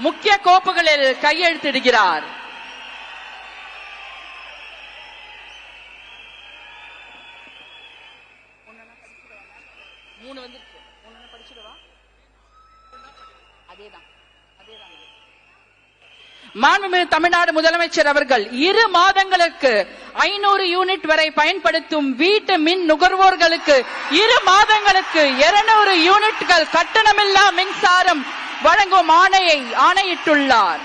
முக்கிய கோப்புகளில் கையெழுத்திடுகிறார். மாண்புமிகு தமிழ்நாடு முதலமைச்சர் அவர்கள் 2 மாதங்களுக்கு 500 யூனிட் வரை பயன்படுத்தும் வீட்டு மின் நுகர்வோர்களுக்கு 2 மாதங்களுக்கு 200 யூனிட்கள் கட்டணமில்லா மின்சாரம் வழங்கும் ஆணையிட்டுள்ளார்.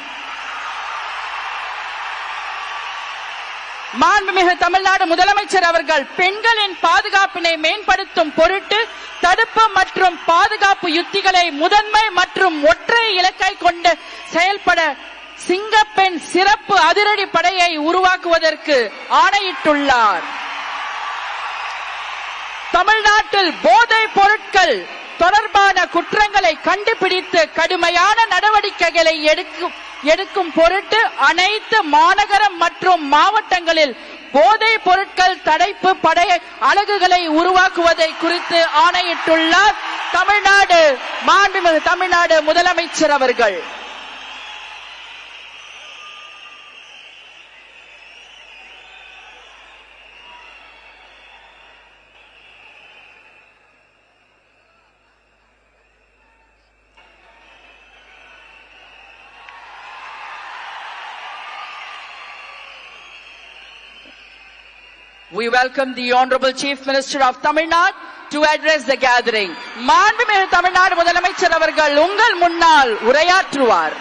மாண்புமிகு தமிழ்நாடு முதலமைச்சர் அவர்கள் பெண்களின் பாதுகாப்பினை மேம்படுத்தும் பொருட்டு தடுப்பு மற்றும் பாதுகாப்பு யுத்திகளை முதன்மை மற்றும் ஒற்றை இலக்கை கொண்டு செயல்பட சிங்கப்பெண் சிறப்பு அதிரடி படையை உருவாக்குவதற்கு ஆணையிட்டுள்ளார். தமிழ்நாட்டில் போதைப் பொருட்கள் தொடர்பான குற்றங்களை கண்டுபிடித்து கடுமையான நடவடிக்கைகளை எடுக்கும் பொருட்டு அனைத்து மாநகரம் மற்றும் மாவட்டங்களில் போதைப் பொருட்கள் தடுப்பு படை அலகுகளை உருவாக்குவதை குறித்து ஆணையிட்டுள்ளார் மாண்புமிகு தமிழ்நாடு முதலமைச்சர் அவர்கள். We welcome the Honorable Chief Minister of Tamil Nadu to address the gathering. மாண்புமிகு தமிழ்நாடு முதலமைச்சர் அவர்கள் உங்கள் முன்னால் உரையாற்றுவார்.